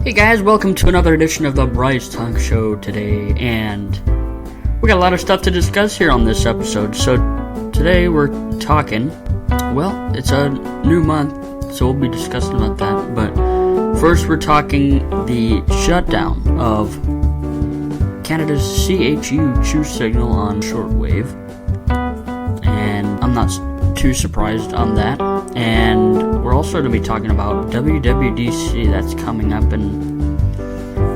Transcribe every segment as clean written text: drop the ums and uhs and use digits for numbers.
Hey guys, welcome to another edition of the Bryce Talk show today, and we got a lot of stuff to discuss here on this episode. So today we're talking, well, it's a new month, so we'll be discussing about that, but first we're talking the shutdown of Canada's CHU signal on shortwave, and I'm not too surprised on that. And we're also going to be talking about WWDC. That's coming up in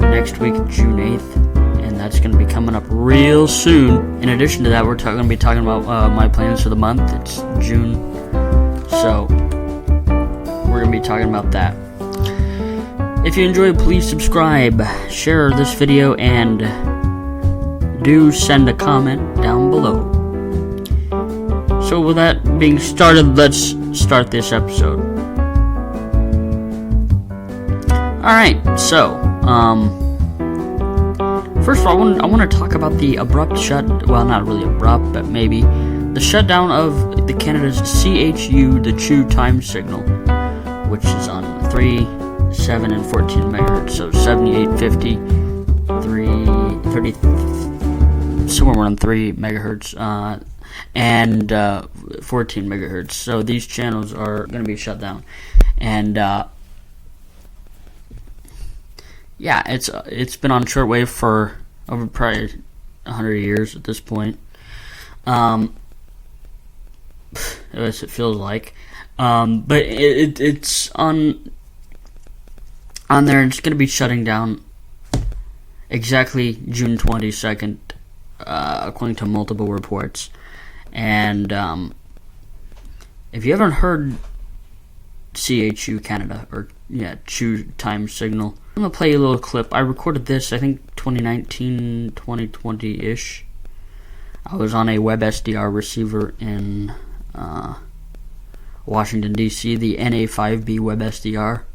next week, June 8th, and that's going to be coming up real soon. In addition to that, we're going to be talking about my plans for the month. It's June, so we're going to be talking about that. If you enjoyed, please subscribe, share this video, and do send a comment down below. So with that being started, let's start this episode. Alright, so, first of all, I want to talk about the abrupt well, not really abrupt, but maybe, the shutdown of the Canada's CHU, the CHU time signal, which is on 3, 7, and 14 megahertz, so 78, 50, 30, somewhere around 3 megahertz, and 14 megahertz. So these channels are going to be shut down, and yeah, it's been on shortwave for over probably 100 years at this point. As it feels like, but it's on there. And it's going to be shutting down exactly June 22nd, according to multiple reports. And if you haven't heard CHU Canada, or CHU time signal, I'm going to play you a little clip. I recorded this, I think, 2019, 2020-ish. I was on a WebSDR receiver in Washington, D.C., the NA5B WebSDR.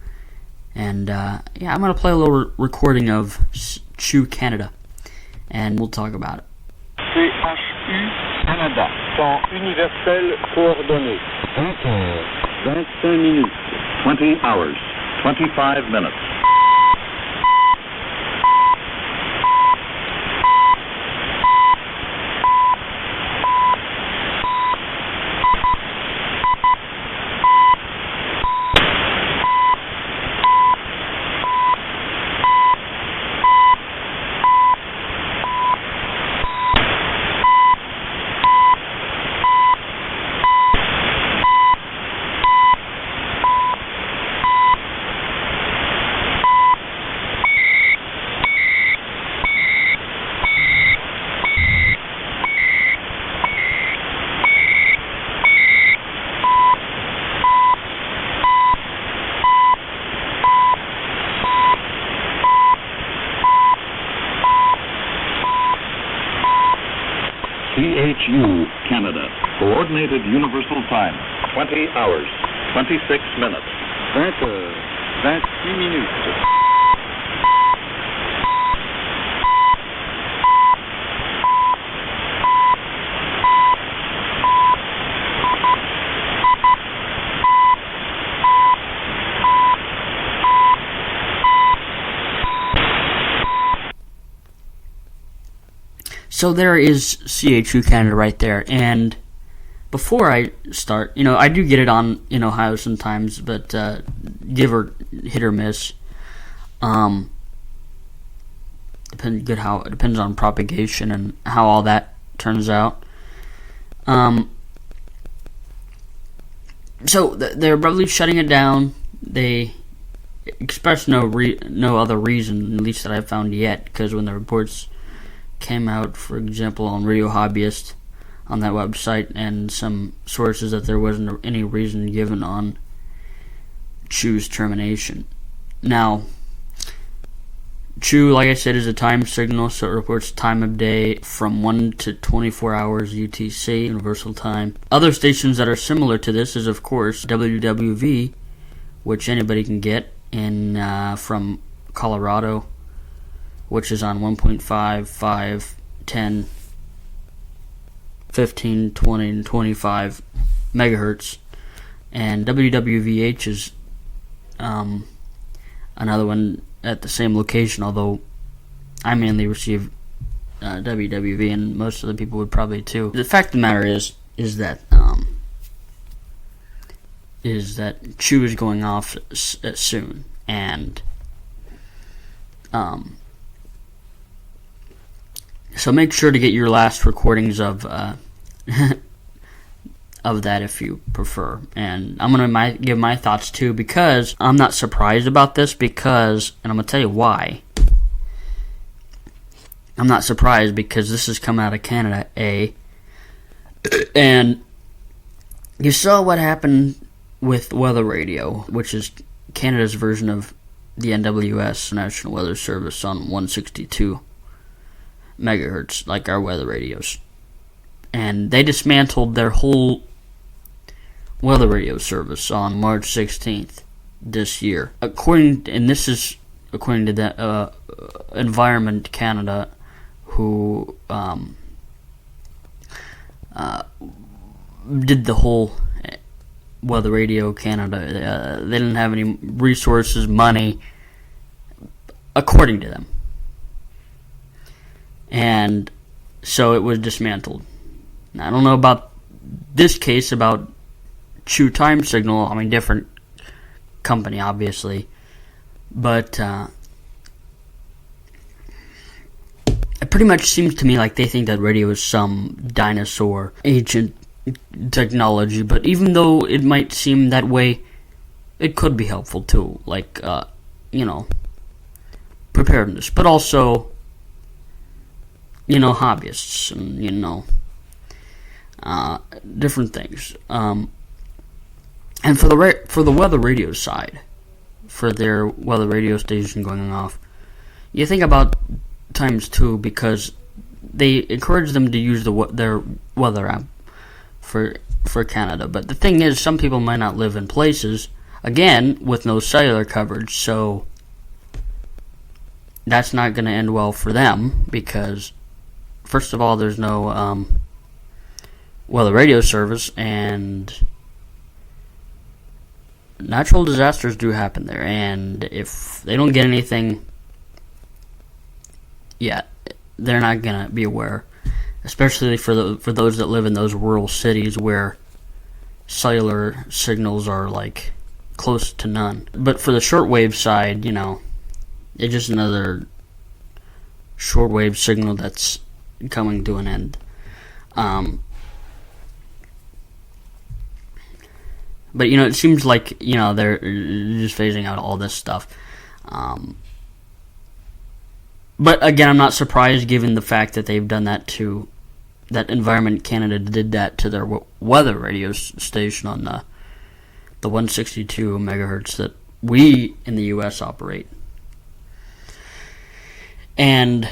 And, yeah, I'm going to play a little recording of CHU Canada, and we'll talk about it. CHU Canada, temps universel coordonné. 25 minutes. 20 hours, 25 minutes. CHU Canada, Coordinated Universal Time, 20 hours, 26 minutes. 26 minutes. So there is CHU Canada right there, and before I start, I do get it on in Ohio sometimes, but hit or miss. Depends on propagation and how all that turns out. So they're probably shutting it down. They express no other reason, at least that I've found yet, because when the reports came out, for example, on Radio Hobbyist on that website, and some sources, that there wasn't any reason given on CHU's termination. Now, CHU, like I said, is a time signal, so it reports time of day from 1 to 24 hours UTC, Universal Time. Other stations that are similar to this is, of course, WWV, which anybody can get from Colorado, which is on 1.5, 5, 10, 15, 20, and 25 megahertz. And WWVH is another one at the same location, although I mainly receive WWV, and most of the people would probably too. The fact of the matter is that CHU is going off soon, and so make sure to get your last recordings of of that if you prefer. And I'm gonna give my thoughts too, because I'm not surprised about this, and I'm gonna tell you why. I'm not surprised because this is coming out of Canada, and you saw what happened with Weather Radio, which is Canada's version of the NWS, National Weather Service, on 162 megahertz, like our weather radios. And they dismantled their whole weather radio service on March 16th this year. According to the Environment Canada, who did the whole Weather Radio Canada. They didn't have any resources, money, according to them. And so it was dismantled. Now, I don't know about this case, about CHU Time Signal. I mean, different company, obviously. But it pretty much seems to me like they think that radio is some dinosaur, ancient technology. But even though it might seem that way, it could be helpful too. Like, preparedness. But also, hobbyists and, different things. And for the weather radio side, for their weather radio station going off, you think about times two, because they encourage them to use their weather app for Canada. But the thing is, some people might not live in places, again, with no cellular coverage, so that's not going to end well for them, because first of all, there's no weather radio service, and natural disasters do happen there, and if they don't get anything yet, they're not going to be aware, especially for those that live in those rural cities where cellular signals are like close to none. But for the shortwave side, it's just another shortwave signal that's coming to an end. But it seems like they're just phasing out all this stuff. But again, I'm not surprised, given the fact that they've done that to that Environment Canada did that to their weather radio station on the 162 megahertz that we in the U.S. operate. And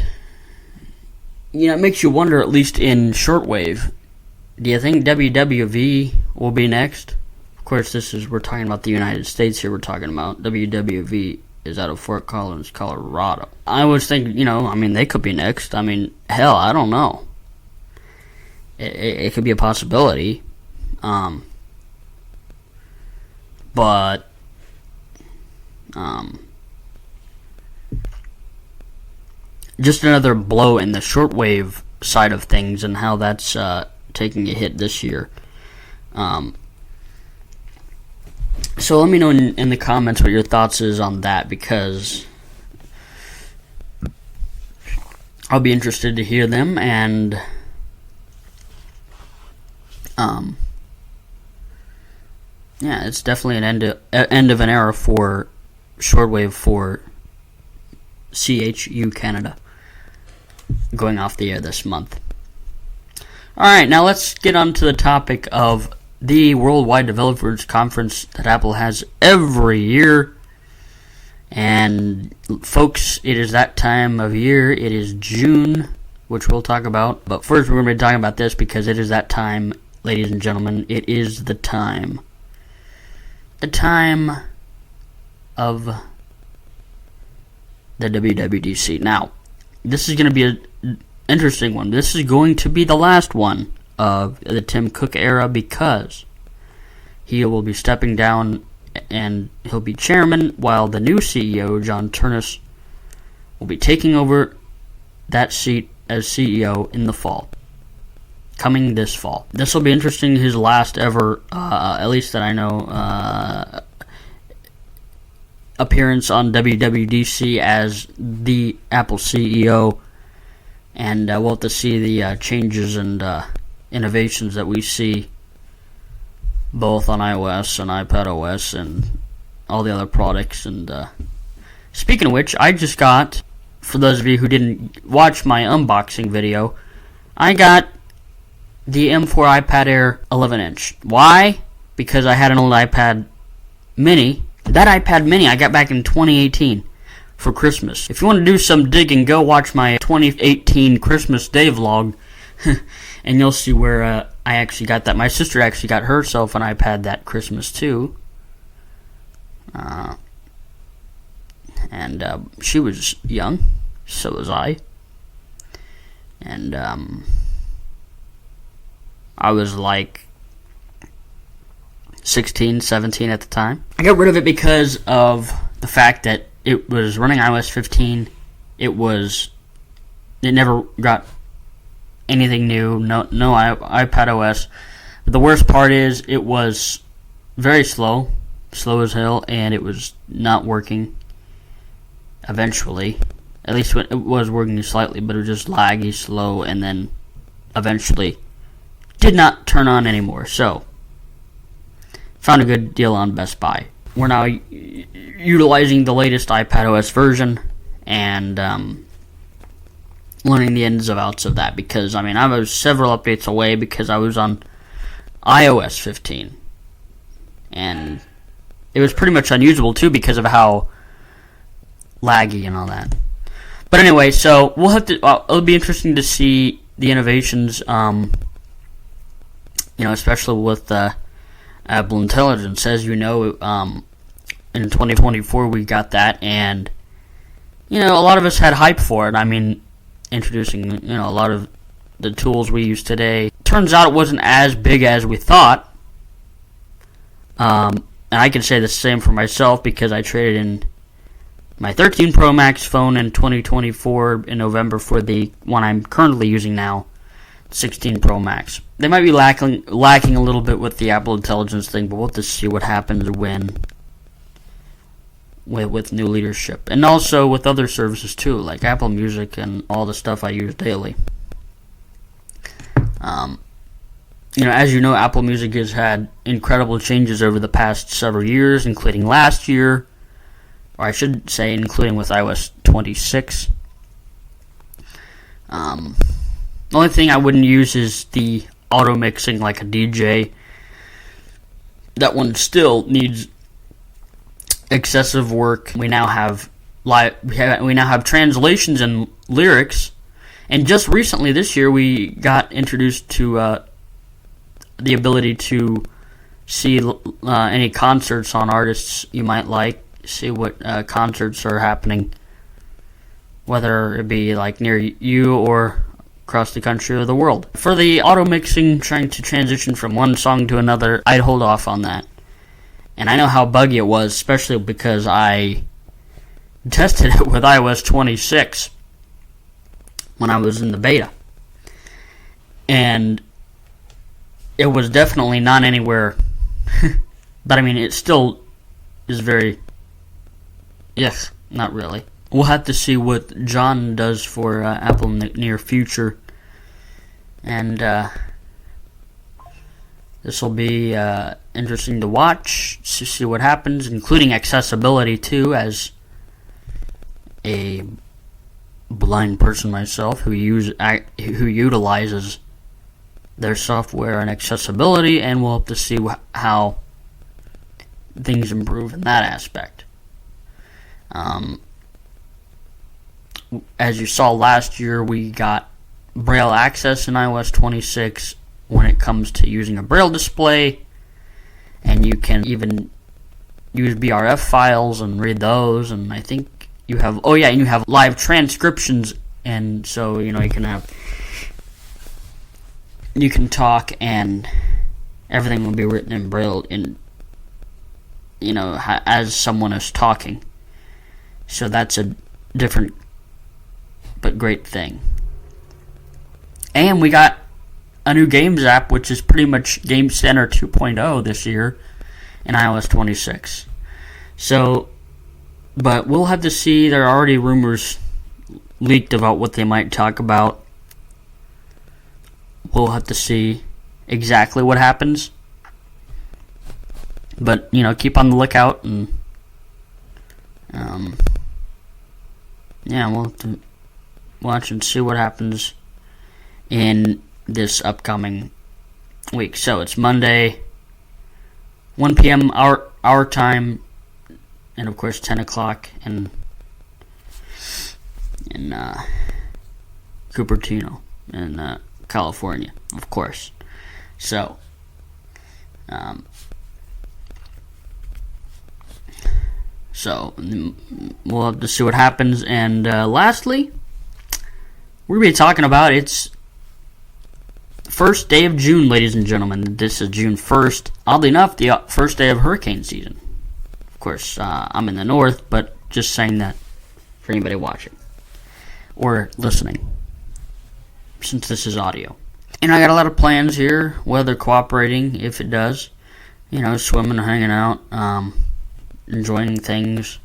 it makes you wonder, at least in shortwave, do you think WWV will be next? Of course, we're talking about the United States here. We're talking about WWV is out of Fort Collins, Colorado. I was thinking, they could be next. Hell, I don't know. It could be a possibility. But just another blow in the shortwave side of things, and how that's taking a hit this year. So let me know in the comments what your thoughts is on that, because I'll be interested to hear them. And it's definitely an end of an era for shortwave for CHU Canada, going off the air this month. Alright, now let's get on to the topic of the Worldwide Developers Conference that Apple has every year. And folks, it is that time of year. It is June, which we'll talk about. But first, we're going to be talking about this because it is that time, ladies and gentlemen. It is the time. The time of the WWDC. Now, this is going to be an interesting one. This is going to be the last one of the Tim Kook era, because he will be stepping down and he'll be chairman, while the new CEO, John Turnus, will be taking over that seat as CEO in the fall. Coming this fall. This will be interesting. His last ever, at least that I know, appearance on WWDC as the Apple CEO. And we'll have to see the changes and innovations that we see both on iOS and iPadOS and all the other products. And speaking of which, I just got, for those of you who didn't watch my unboxing video, I got the M4 iPad Air 11-inch. Why? Because I had an old iPad mini. That iPad mini I got back in 2018 for Christmas. If you want to do some digging, go watch my 2018 Christmas Day vlog, and you'll see where I actually got that. My sister actually got herself an iPad that Christmas too. And she was young, so was I. And I was like 16, 17 at the time. I got rid of it because of the fact that it was running iOS 15. It never got anything new. No iPadOS. But the worst part is it was very slow as hell, and it was not working. Eventually, at least it was working slightly, but it was just laggy, slow, and then eventually did not turn on anymore. So, found a good deal on Best Buy. We're now utilizing the latest iPadOS version and learning the ins and outs of that, because I was several updates away because I was on iOS 15, and it was pretty much unusable too because of how laggy and all that. But anyway, so we'll have to. It'll be interesting to see the innovations. Especially with Apple Intelligence. As you know, in 2024 we got that, and a lot of us had hype for it. Introducing a lot of the tools we use today. Turns out it wasn't as big as we thought. And I can say the same for myself because I traded in my 13 Pro Max phone in 2024 in November for the one I'm currently using now, 16 Pro Max. They might be lacking a little bit with the Apple Intelligence thing, but we'll have to see what happens with new leadership. And also with other services too, like Apple Music and all the stuff I use daily. As you know, Apple Music has had incredible changes over the past several years, including last year, or I should say including with iOS 26. The only thing I wouldn't use is the auto mixing like a DJ. That one still needs excessive work. We now have translations and lyrics, and just recently this year we got introduced to the ability to see any concerts on artists you might like, see what concerts are happening, whether it be like near you or across the country or the world. For the auto mixing, trying to transition from one song to another, I'd hold off on that. And I know how buggy it was, especially because I tested it with iOS 26 when I was in the beta. And it was definitely not anywhere, but it still is very, yes, not really. We'll have to see what John does for Apple in the near future, and this will be interesting to watch, to see what happens, including accessibility too, as a blind person myself who utilizes their software and accessibility, and we'll have to see how things improve in that aspect. As you saw last year, we got Braille access in iOS 26 when it comes to using a Braille display, and you can even use BRF files and read those, and I think you have, and you have live transcriptions, and so, you can talk and everything will be written in Braille as someone is talking. So that's a different but great thing. And we got a new Games app, which is pretty much Game Center 2.0 this year in iOS 26. So, but we'll have to see. There are already rumors leaked about what they might talk about. We'll have to see exactly what happens. But, keep on the lookout, and we'll have to watch and see what happens in this upcoming week. So it's Monday, 1 p.m. our time, and of course 10 o'clock in Cupertino in California, of course. So we'll have to see what happens. And lastly, we're going to be talking about it's first day of June, ladies and gentlemen. This is June 1st. Oddly enough, the first day of hurricane season. Of course, I'm in the north, but just saying that for anybody watching or listening, since this is audio. And I got a lot of plans here, weather cooperating, if it does. Swimming, hanging out, enjoying things,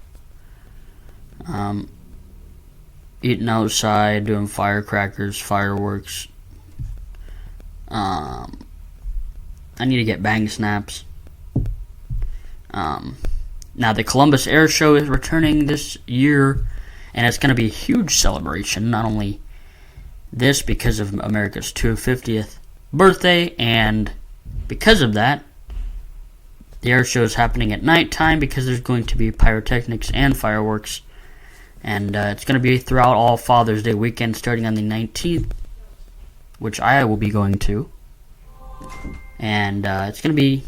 eating outside, doing firecrackers, fireworks. I need to get bang snaps. Now the Columbus Airshow is returning this year, and it's going to be a huge celebration. Not only this because of America's 250th birthday, and because of that, the air show is happening at nighttime because there's going to be pyrotechnics and fireworks. And it's going to be throughout all Father's Day weekend starting on the 19th, which I will be going to. And it's going to be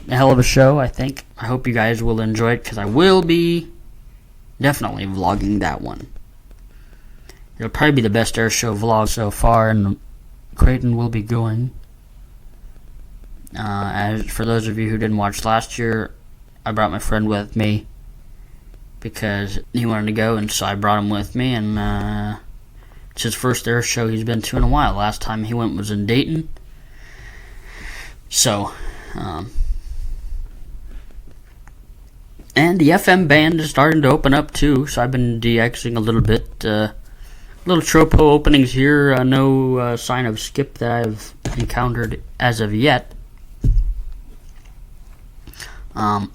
a hell of a show, I think. I hope you guys will enjoy it because I will be definitely vlogging that one. It'll probably be the best air show vlog so far, and Creighton will be going. As for those of you who didn't watch last year, I brought my friend with me because he wanted to go, and so I brought him with me, and it's his first air show he's been to in a while. Last time he went was in Dayton. So, and the FM band is starting to open up too, so I've been DXing a little bit. Little tropo openings here, no sign of skip that I've encountered as of yet. But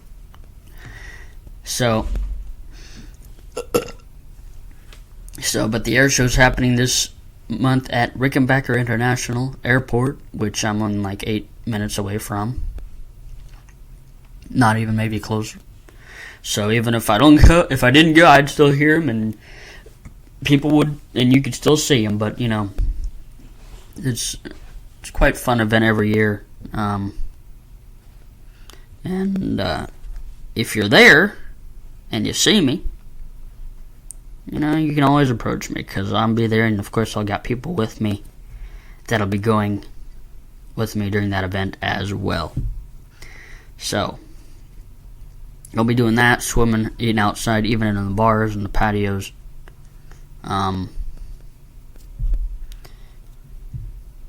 the air show's happening this month at Rickenbacker International Airport, which I'm on like 8 minutes away from. Not even, maybe closer. So even if I didn't go, I'd still hear them, and people would, and you could still see them. But it's quite a fun event every year. And if you're there and you see me, you can always approach me because I'll be there, and of course I'll got people with me that'll be going with me during that event as well. So I'll be doing that, swimming, eating outside, even in the bars and the patios.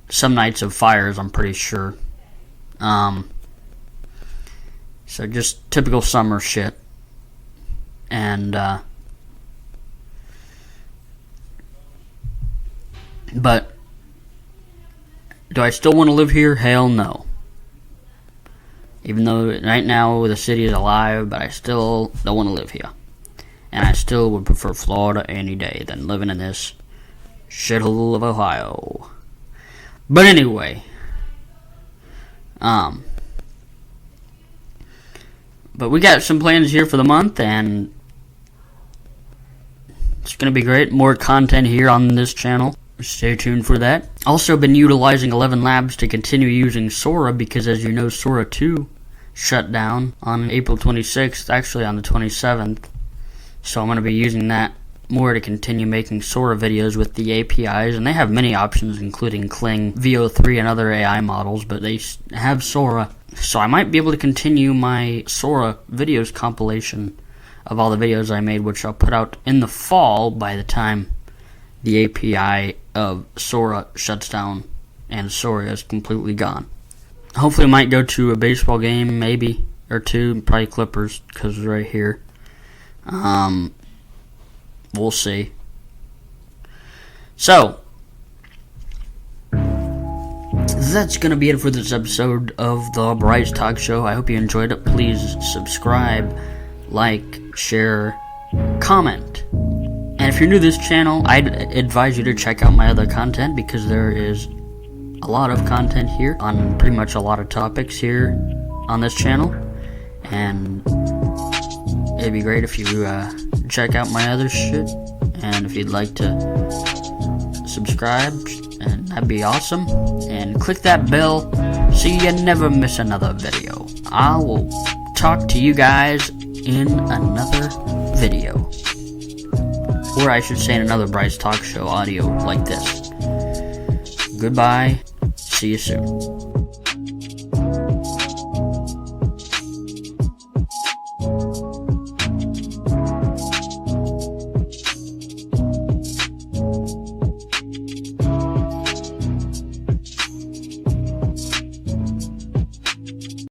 Some nights of fires, I'm pretty sure. So just typical summer shit. And but do I still want to live here? Hell no. Even though right now the city is alive, but I still don't want to live here. And I still would prefer Florida any day than living in this shithole of Ohio. But anyway, but we got some plans here for the month, and it's going to be great. More content here on this channel. Stay tuned for that. Also been utilizing 11 Labs to continue using Sora because, as you know, Sora 2 shut down on April 26th, actually on the 27th. So I'm going to be using that more to continue making Sora videos with the APIs, and they have many options including Kling, VO3, and other AI models, but they have Sora So I might be able to continue my Sora videos compilation of all the videos I made, which I'll put out in the fall by the time the API of Sora shuts down and Sora is completely gone. Hopefully I might go to a baseball game, maybe, or two, probably Clippers, because it's right here. We'll see. So, that's going to be it for this episode of the Bryce Talk Show. I hope you enjoyed it. Please subscribe, like, share, comment. And if you're new to this channel, I'd advise you to check out my other content, because there is a lot of content here on pretty much a lot of topics here on this channel. And it'd be great if you check out my other shit. And if you'd like to subscribe, and that'd be awesome. And click that bell so you never miss another video. I will talk to you guys in another video. Or I should say in another Bryce Talk Show audio like this. Goodbye. See you soon.